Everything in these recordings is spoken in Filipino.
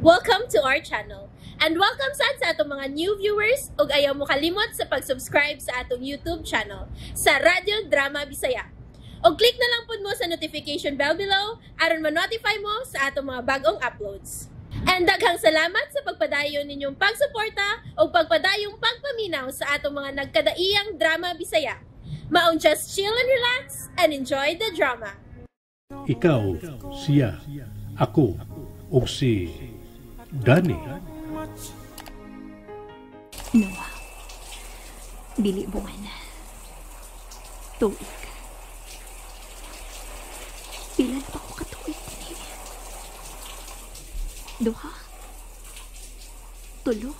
Welcome to our channel. And welcome sa atong mga new viewers ug ayaw mo kalimot sa pag-subscribe sa atong YouTube channel sa Radyo Drama Bisaya. O click na lang pud mo sa notification bell below aron ma-notify mo sa atong mga bagong uploads. And daghang salamat sa pagpadayon ninyong pagsuporta o pagpadayong pagpaminaw sa atong mga nagkadaiyang Drama Bisaya. Maong just chill and relax and enjoy the drama. Ikaw, siya, ako, o si Danny. Noah, dili bungan. Tuig. Ilan pa ko katuig din. Duha. Tulo.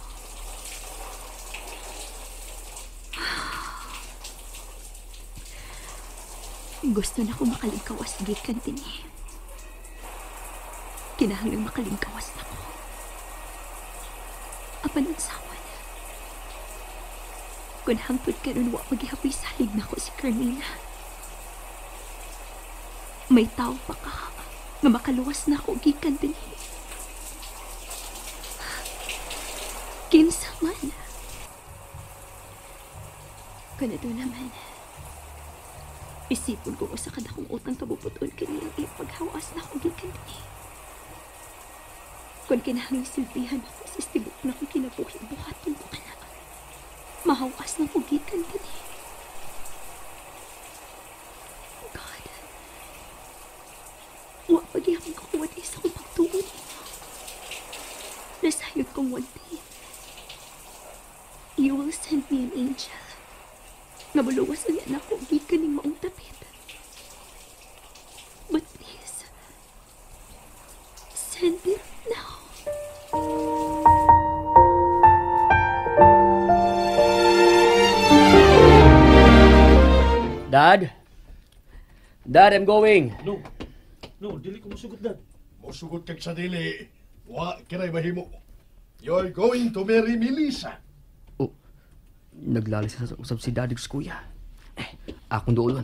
Gusto na ko makalingkawas gikan din. Kinahanglang makalingkawas na ko. Apan ang sawan. Kung hangtod ka nun, wak maghihapoy salig na ko si Carmina. May tao pa ka nga makaluwas na ko gikan din. Kinsa man. Kanado naman. Isipon ko sa kada kong utang kabuputon kaniyang ipaghawas na ko gikan din. Kung kinahanglang silbihan ako sa istibok na kong kinabuhi buhaton ko ka na. Mahawas ng ugikan din. God. Wa pagyamang kakuwad isa kong pagtuon. Nasayod kong one day. You will send me an angel. Nabuluwas ang anak ko ugikan ng maong tapit. But please, send it now. Dad, I'm going. No, dili ko musugot, Dad. Musugot kag sa dili. Wa kiray mahimo. You're going to marry Melissa. Oh, naglalis sa usab si Daddy sa kuya. Akong doon.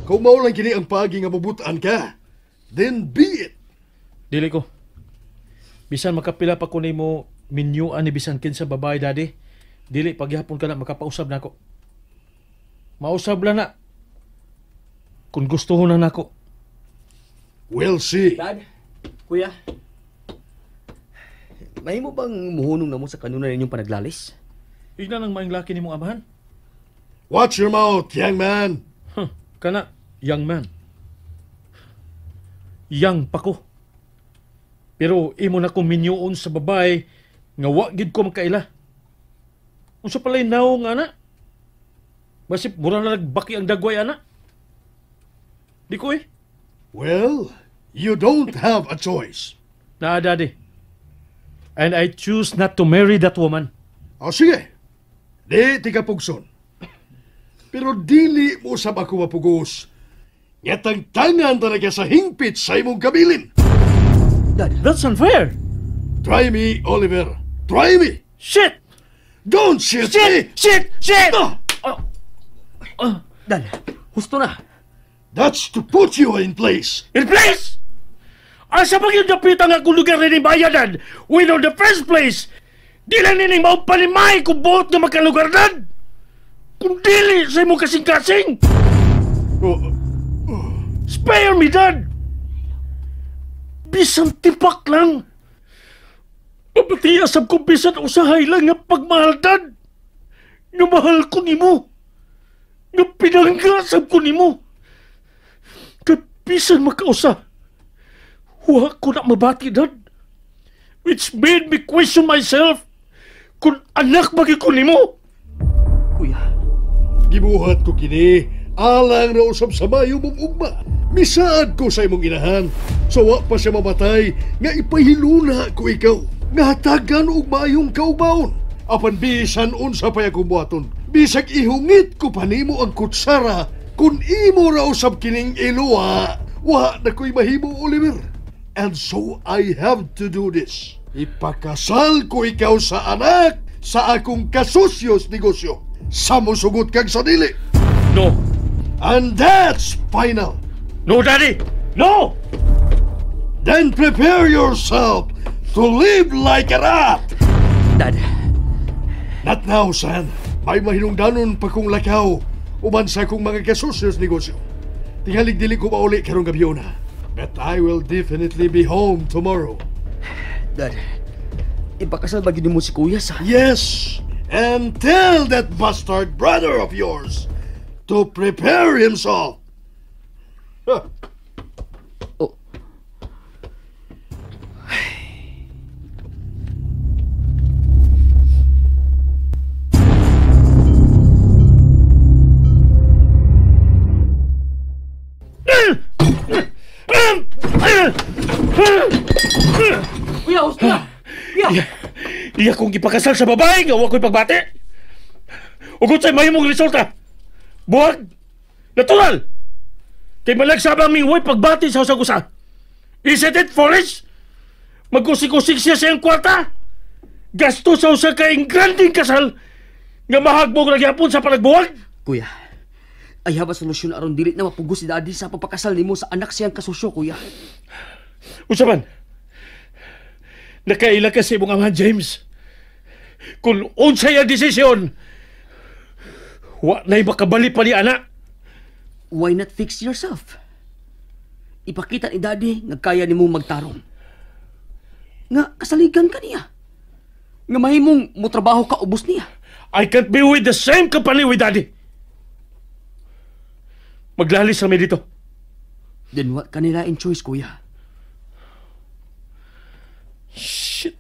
Kung mao lang kini ang pagi nga mabutaan ka, then be it. Dili ko. Bisan makapila pa ko nimo minyuan ni bisan kinsa babae, Daddy. Dili paghihapon ka na makapausab na ako. Mausab lang na. Kung gusto ho na nako. We'll see. Dad, kuya. May mo bang muhunong na mo sa kanuna ninyong panaglalis? Igna nang maing laki ni mong amahan. Watch your mouth, young man. Kana, young man. Young pa ko. Pero imo na kong minyuon sa babae nga wagid ko makaila. Unsa palay naong ana? Basip mura na nagbaki ang dagway ana. Di ko eh. Well, you don't have a choice. Na, Daddy. And I choose not to marry that woman. O sige, di tika pugson. Pero dili mo sab ako mapugos. Ngatang-tangan talaga sa hingpit sa imong kabilin. Dad, That's unfair. Try me, Oliver. Try me. Shit! Don't shit me. Shit! Dad, husto na. That's to put you in place. In place! Asa bang yung dapitan nga kung lugar rin bayadan? When on the first place, di lang nining maupanimay kung buot nga makalugardan. Kung dili sa imong kasing-kasing. Spare me, Dad! Bisan tipak lang. Mabatiasab kong bisan usahay lang nga pagmahal, Dad. Nga mahal ko nimo. Nga pinanggasab ko nimo. Kapisan makausa. Huwa ko na mabati, Dad. Which made me question myself kung anak bagi ko nimo. Kuya. Gibuhat ko kini, alang na usab sa mayo mong ugma. Misaad ko sa imong inahan. So wa pa siya mamatay, nga ipahiluna ko ikaw. Nga hatagan og maayong kaubaon. Apan bisan unsa pa akong buhaton. Bisag ihungit ko pa nimo ang kutsara. Kung imo ra usab kining iluwa, wa na ko'y mahimo, Oliver. And so I have to do this. Ipakasal ko ikaw sa anak sa akong kasusyos negosyo. Samusugot kag sa dili. No. And that's final. No, Daddy! No! Then prepare yourself to live like a rat! Dad, Not now, son. May mahinungdanon pa kong lakaw uman sa akong mga kasusyos negosyo. Tingalig dili ko mauli karong gabi na. But I will definitely be home tomorrow. Dad, ipakasal ba gid mo si kuya sa... Yes, and tell that bastard brother of yours to prepare himself. Huh. Oh. Kuya, Oscar! Kuya! Iya kong ipakasal sa babae nga wa ko'y pagbati. Ugod sa'y mahimong resulta. Buwag! Natural! Kay malagsabang ming way pagbati sa usag-usa. Isn't it foolish? Magkusik-kusik siya sa iyang kwarta. Gasto sa usa kaing granding kasal nga mahagbog na gyapon sa panagbuwag. Kuya, I have a solusyon aron dili na mapugos si Daddy sa papakasal nimo sa anak siyang kasusyo, kuya. Unsa man? Nakaila ka sa imong amahan, James. Kung unsay ang desisyon, wa na'y makabali pa ni anak. Why not fix yourself? Ipakita ni Daddy nga kaya nimo magtarong. Nga kasaligan ka niya. Nga mahimong motrabaho ka ubos niya. I can't be with the same company with Daddy. Maglalis kami dito. Then what kanila in choice, kuya? Shit.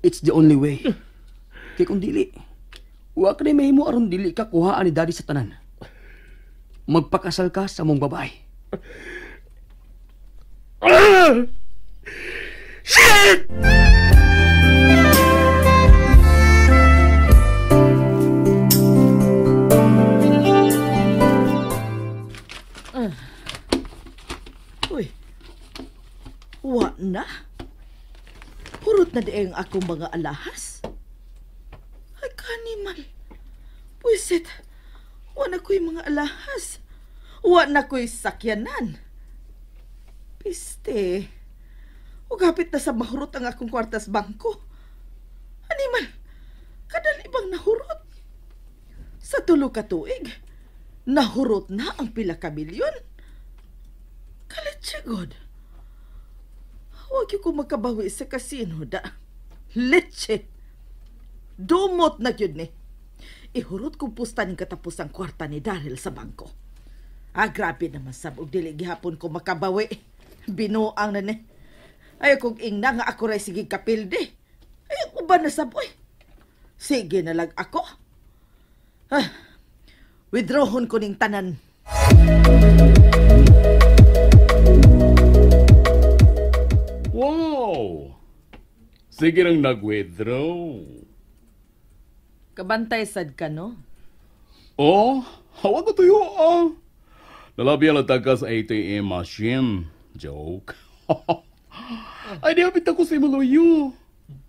It's the only way. Kaya kung dili, wa ka na mahimo aron dili ka kuhaan ni Daddy sa tanan. Magpakasal ka sa mong babae. Ah! Shit! Uy, wa na? Hurot na di ang akong mga alahas? Ay, kanimal. Puisit, wa na ko'y mga alahas. Wa na ko'y sakyanan. Piste, ugapit na sa mahurot ang akong kwartas bangko. Animal, kadali bang nahurot? Sa tulo ka tuig, nahurot na ang pila ka milyon. Kalit God. Huwag ko magkabawi sa kasino da. Leche. Dumot na yun ni. Ihurot kong pusta ng katapusang kwarta ni Daryl sa bangko. Grabe naman sabog dili gihapon ko makabawi. Binuang na ni. Ayaw kong ingna nga ako ray sige kapilde. Ayaw ko ba nasaboy? Sige na lang ako. Withdrawon ko ning tanan. Wow! Sige nang nag-withdraw. Kabantay sad ka, no? Oh, hawag ko tuyo Nalabi ang latag sa ATM machine. Joke. Ay, di abit ako sa imaloyo.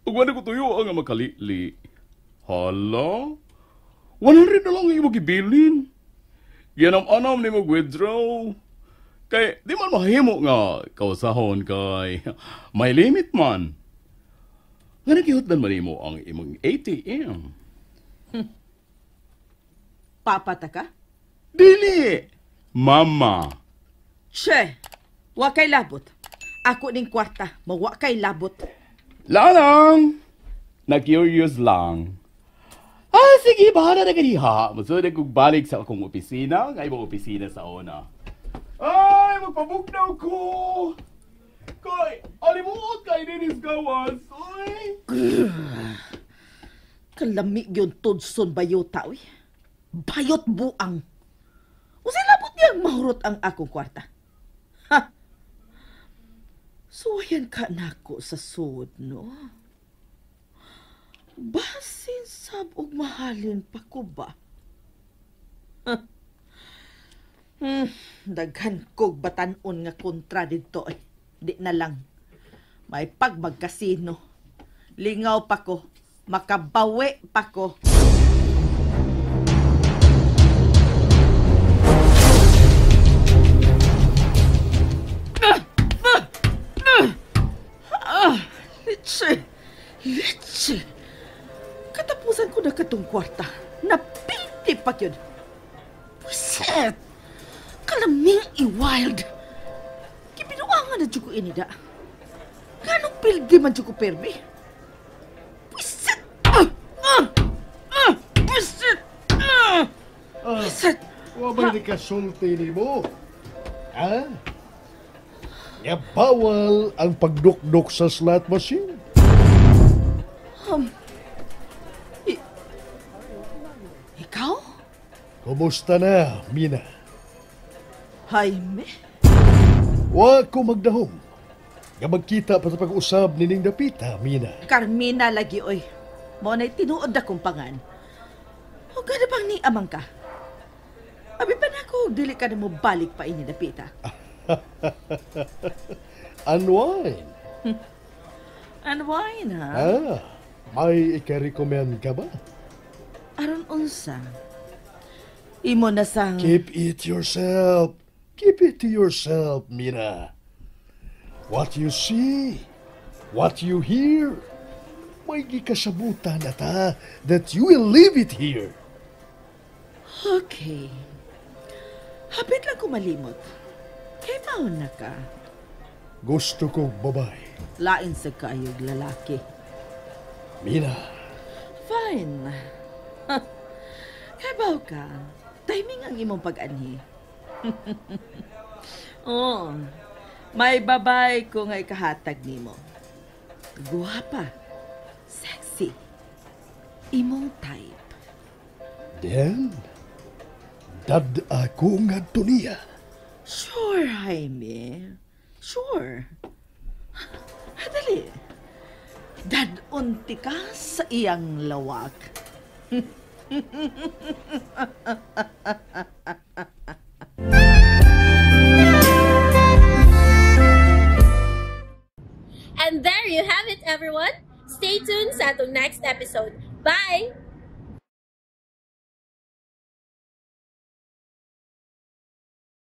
Ugwan ko tuyo nga makalili. Hala? 100 na lang ang imong gibilin. Yanam-anam ni mag-withdraw. Kay, di man mahimo nga kausahon kay may limit man. Nga nagihutdan man mo ang imong ATM. Papata ka? Dili! Mama! Che, wa kay labot. Ako ning kwarta, mawa kay labot. Lalang! Na-curious lang. Sige, bahala na ganiha. Masunod kong balik sa akong opisina. Nga ibang opisina sa una. Ay, magpabook daw ko! Kay, alimuot kay Dennis Gawas. Ay! Kalami yun tudson bayota, uy. Bayot buang. Usay labot niyang mahurot ang akong kwarta. Ha? Suwayan ka nako sa sud, no? Basin sab og mahalin pa ko ba? Daghan kog batan-on nga kontra dito eh. Di na lang. May pagmagkasino. Lingaw pa ko. Makabawi pa ko. kwarta. Napildi pa yun. Puset! Kalaming i-wild. Kibinuangan na dyan ko inida. Ganong pildi man dyan ko perbi? Puset! Puset! Puset! Wabay ni kasulti ni mo. Ha? Ya bawal ang pagdukdok sa slot machine. Ikaw? Kumusta na, Mina? Jaime? Wa ko magdahom. Nga magkita pa sa pag-usab nining dapita, Mina. Carmina lagi, oy. Mo na'y tinuod akong pangan. O gana bang ni amang ka? Abi pa na ako, dili ka na mo balik pa ini dapita. Unwind. Unwind, ha? May ika-recommend ka ba? Aron unsa? Imo na sang... Keep it yourself. Keep it to yourself, Mina. What you see, what you hear, may gikasabutan na ta that you will leave it here. Okay. Hapit lang ko malimot. Kay maon na ka. Gusto kong babae. Lain sa kayog lalaki. Mina, Fine. Kay baw ka. Timing ang imong pag-anhi. Oh, may babay ko nga ikahatag nimo. Guwapa. Sexy. Imong type. then, dad ako nga niya. Sure, Jaime. Sure. Dali. Dad-unti ka sa iyang lawak. And there you have it, everyone. Stay tuned sa atong next episode. Bye!